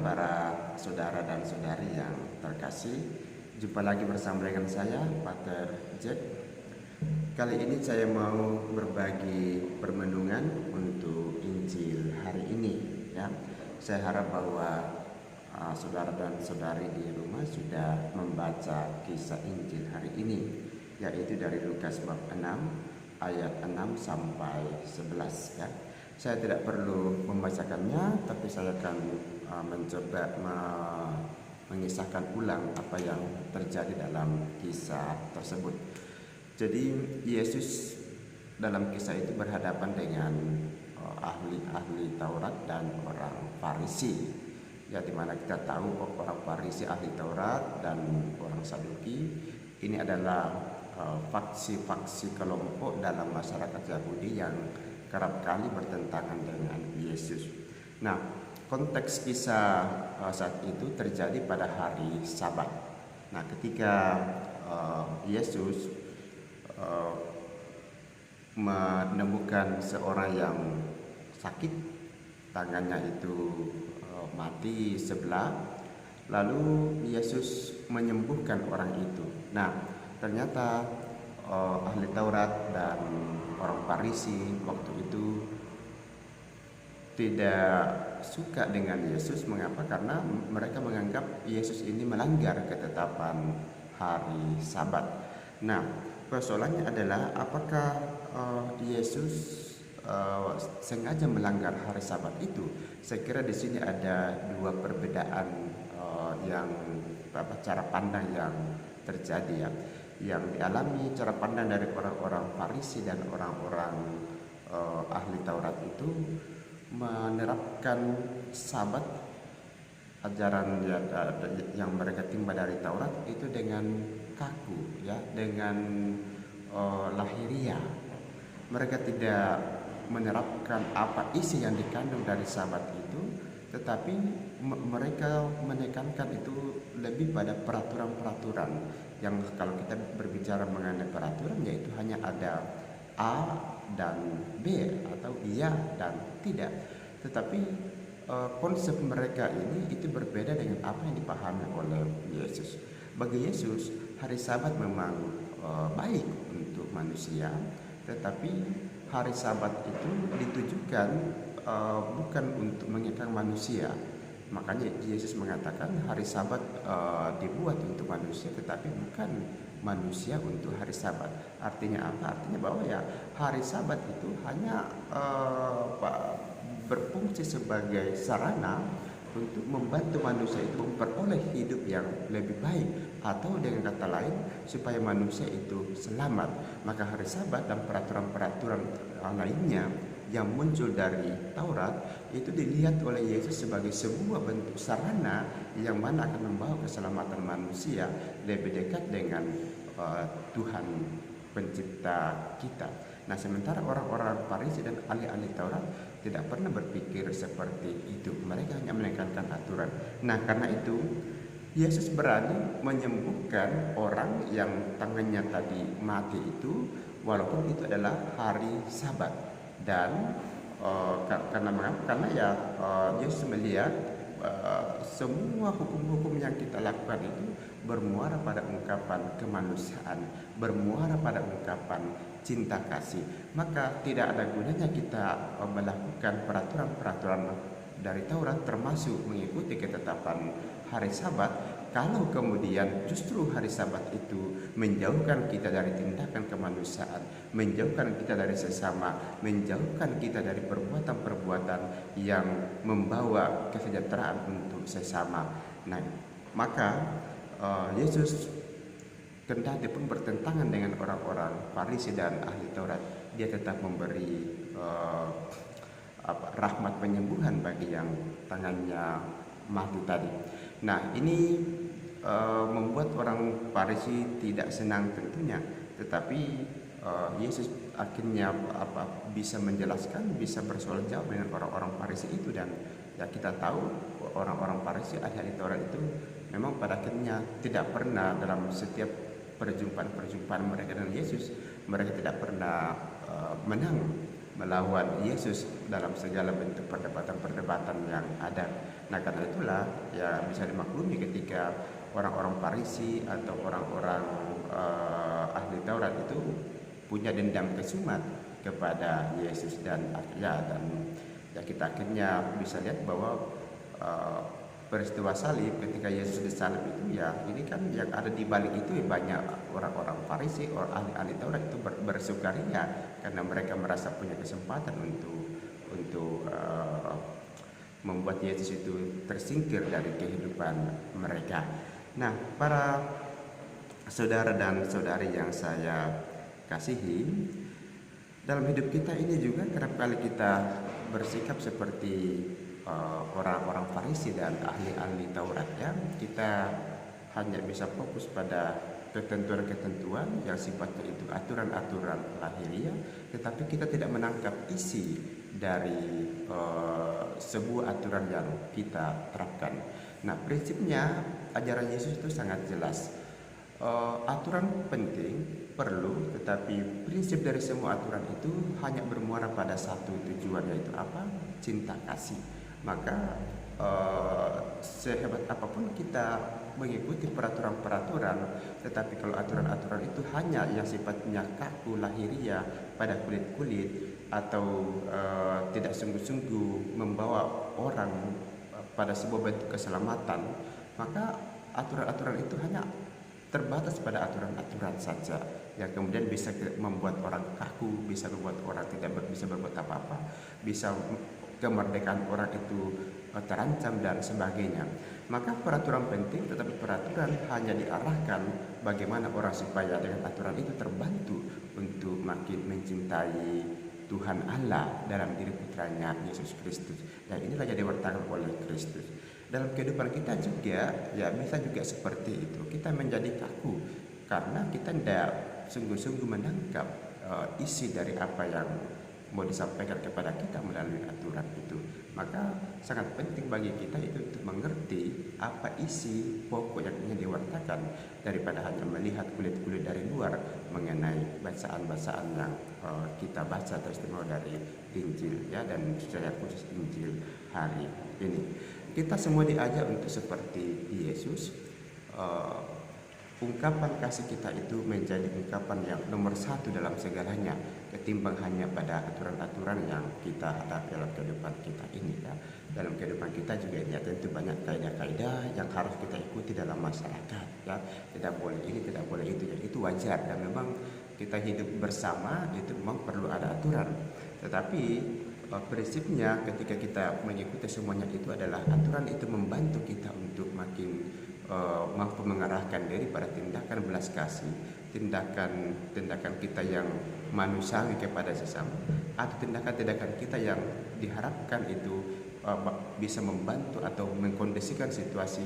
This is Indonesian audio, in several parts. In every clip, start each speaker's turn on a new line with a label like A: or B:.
A: para saudara dan saudari yang terkasih. Jumpa lagi bersama dengan saya, Pater Jack. Kali ini saya mau berbagi permenungan untuk Injil hari ini. Ya, saya harap bahwa saudara dan saudari di rumah sudah membaca kisah Injil hari ini, yaitu dari Lukas bab 6 ayat 6 sampai 11 ya. Saya tidak perlu membacakannya, tapi saya akan mencoba mengisahkan ulang apa yang terjadi dalam kisah tersebut. Jadi Yesus dalam kisah itu berhadapan dengan ahli-ahli Taurat dan orang Farisi. Ya, dimana kita tahu orang Farisi ahli Taurat dan orang Saduki ini adalah faksi-faksi kelompok dalam masyarakat Yahudi yang kerap kali bertentangan dengan Yesus. Nah, konteks kisah saat itu terjadi pada hari Sabat. Nah, ketika Yesus menemukan seorang yang sakit, tangannya itu mati sebelah, lalu Yesus menyembuhkan orang itu. Nah, ternyata ahli Taurat dan orang Farisi waktu itu tidak suka dengan Yesus. Mengapa? Karena mereka menganggap Yesus ini melanggar ketetapan hari Sabat. Nah, persoalannya adalah apakah Yesus sengaja melanggar hari Sabat itu? Saya kira di sini ada dua perbedaan cara pandang yang terjadi ya, yang dialami cara pandang dari orang-orang Farisi dan orang-orang ahli Taurat itu menerapkan Sabat, ajaran yang mereka timba dari Taurat itu dengan kaku ya, dengan lahiriah. Mereka tidak menerapkan apa isi yang dikandung dari Sabat itu, tetapi mereka menekankan itu lebih pada peraturan-peraturan yang kalau kita berbicara mengenai peraturan, yaitu hanya ada A dan B atau iya dan tidak. Tetapi konsep mereka ini itu berbeda dengan apa yang dipahami oleh Yesus. Bagi Yesus, hari Sabat memang baik untuk manusia, tetapi hari Sabat itu ditujukan bukan untuk mengekang manusia. Makanya Yesus mengatakan hari Sabat dibuat untuk manusia, tetapi bukan manusia untuk hari Sabat. Artinya apa? Artinya bahwa ya hari Sabat itu hanya berfungsi sebagai sarana untuk membantu manusia itu memperoleh hidup yang lebih baik, atau dengan kata lain supaya manusia itu selamat. Maka hari Sabat dan peraturan-peraturan lainnya yang muncul dari Taurat itu dilihat oleh Yesus sebagai sebuah bentuk sarana yang mana akan membawa keselamatan manusia lebih dekat dengan Tuhan pencipta kita. Nah, sementara orang-orang Farisi dan ahli-ahli Taurat tidak pernah berpikir seperti itu. Mereka hanya menekankan aturan. Nah, karena itu Yesus berani menyembuhkan orang yang tangannya tadi mati itu, walaupun itu adalah hari Sabat. Dan karena Yesus melihat semua hukum-hukum yang kita lakukan itu bermuara pada ungkapan kemanusiaan, bermuara pada ungkapan cinta kasih. Maka tidak ada gunanya kita melakukan peraturan-peraturan dari Taurat, termasuk mengikuti ketetapan hari Sabat, kalau kemudian justru hari Sabat itu menjauhkan kita dari tindakan kemanusiaan, menjauhkan kita dari sesama, menjauhkan kita dari perbuatan-perbuatan yang membawa kesejahteraan untuk sesama. Nah, maka Yesus kendati pun bertentangan dengan orang-orang Farisi dan ahli Taurat, dia tetap memberi rahmat penyembuhan bagi yang tangannya mati tadi. Nah, ini membuat orang Farisi tidak senang tentunya, tetapi Yesus akhirnya bisa menjelaskan, bisa bersoal jawab dengan orang-orang Farisi itu. Dan ya, kita tahu orang-orang Farisi ahli Taurat itu memang pada akhirnya tidak pernah dalam setiap perjumpaan mereka dengan Yesus, mereka tidak pernah menang melawan Yesus dalam segala bentuk perdebatan-perdebatan yang ada. Nah karena itulah ya bisa dimaklumi ketika orang-orang Farisi atau orang-orang ahli Taurat itu punya dendam kesumat kepada Yesus dan ya kita akhirnya bisa lihat bahwa eh, peristiwa salib ketika Yesus disalib itu ya ini kan yang ada di balik itu ya banyak orang-orang Farisi, orang ahli-ahli Taurat itu bersukaria karena mereka merasa punya kesempatan untuk membuat Yesus itu tersingkir dari kehidupan mereka. Nah, para saudara dan saudari yang saya kasihi, dalam hidup kita ini juga kerap kali kita bersikap seperti orang-orang Farisi dan ahli-ahli Taurat ya. Kita hanya bisa fokus pada ketentuan-ketentuan yang sifatnya itu aturan-aturan lahiriah, tetapi kita tidak menangkap isi dari sebuah aturan yang kita terapkan. Nah, prinsipnya ajaran Yesus itu sangat jelas. Aturan penting, perlu, tetapi prinsip dari semua aturan itu hanya bermuara pada satu tujuan, yaitu apa? Cinta kasih. Maka sehebat apapun kita mengikuti peraturan-peraturan, tetapi kalau aturan-aturan itu hanya yang sifatnya kaku lahiriah pada kulit-kulit atau tidak sungguh-sungguh membawa orang pada sebuah bentuk keselamatan, maka aturan-aturan itu hanya terbatas pada aturan-aturan saja yang kemudian bisa membuat orang kaku, bisa membuat orang tidak bisa berbuat apa-apa, bisa kemerdekaan orang itu terancam dan sebagainya. Maka peraturan penting, tetapi peraturan hanya diarahkan bagaimana orang supaya dengan aturan itu terbantu untuk makin mencintai Tuhan Allah dalam diri putranya Yesus Kristus. Dan inilah yang diwartakan oleh Kristus. Dalam kehidupan kita juga ya bisa juga seperti itu. Kita menjadi kaku karena kita tidak sungguh-sungguh menangkap isi dari apa yang mau disampaikan kepada kita melalui aturan itu. Maka sangat penting bagi kita itu untuk mengerti apa isi pokok yang ingin diwartakan daripada hanya melihat kulit-kulit dari luar mengenai bacaan-bacaan yang kita baca teristimewa dari Injil ya, dan secara khusus Injil hari ini. Kita semua diajak untuk seperti Yesus. Ungkapan kasih kita itu menjadi ungkapan yang nomor satu dalam segalanya, ketimbang hanya pada aturan-aturan yang kita hadapi dalam kehidupan kita ini ya. Dalam kehidupan kita juga ya tentu banyak kaidah-kaidah yang harus kita ikuti dalam masyarakat ya. Tidak boleh ini, tidak boleh itu ya. Itu wajar dan memang kita hidup bersama itu memang perlu ada aturan. Tetapi prinsipnya ketika kita mengikuti semuanya itu adalah aturan itu membantu kita untuk makin mampu mengarahkan diri pada tindakan belas kasih, tindakan kita yang manusiawi kepada sesama, atau tindakan-tindakan kita yang diharapkan itu bisa membantu atau mengkondisikan situasi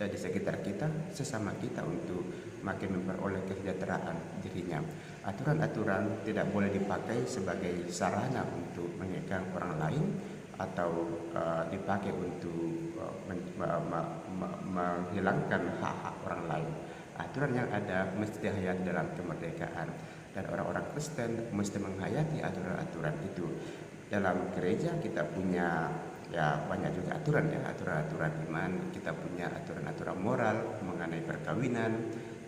A: di sekitar kita, sesama kita untuk makin memperoleh kesejahteraan dirinya. Aturan-aturan tidak boleh dipakai sebagai sarana untuk mengekang orang lain atau dipakai untuk menghilangkan hak-hak orang lain. Aturan yang ada mesti dihayati dalam kemerdekaan, dan orang-orang Kristen mesti menghayati aturan-aturan itu. Dalam gereja kita punya ya banyak juga aturan ya, aturan-aturan iman, kita punya aturan-aturan moral mengenai perkawinan,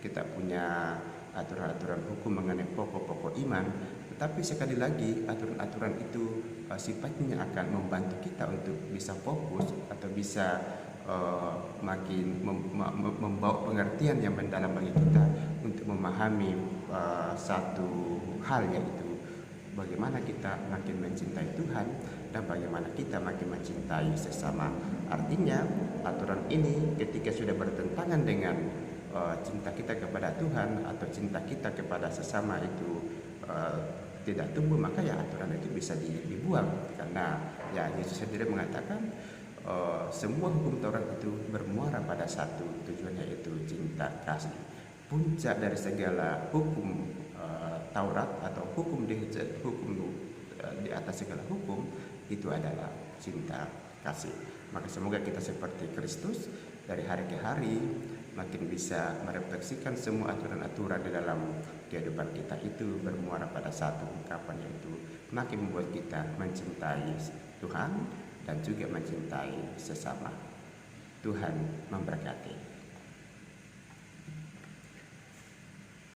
A: kita punya aturan-aturan hukum mengenai pokok-pokok iman. Tetapi sekali lagi aturan-aturan itu sifatnya akan membantu kita untuk bisa fokus atau bisa makin membawa pengertian yang mendalam bagi kita untuk memahami satu hal, yaitu bagaimana kita makin mencintai Tuhan dan bagaimana kita makin mencintai sesama. Artinya aturan ini ketika sudah bertentangan dengan cinta kita kepada Tuhan atau cinta kita kepada sesama itu tidak tumbuh, maka ya aturan itu bisa dibuang, karena ya Yesus sendiri mengatakan semua hukum Taurat itu bermuara pada satu tujuan, yaitu cinta kasih. Puncak dari segala hukum Taurat atau hukum di atas segala hukum itu adalah cinta kasih. Maka semoga kita seperti Kristus dari hari ke hari makin bisa merefleksikan semua aturan-aturan di dalam kehidupan kita itu bermuara pada satu ungkapan, yaitu makin membuat kita mencintai Tuhan dan juga mencintai sesama. Tuhan memberkati.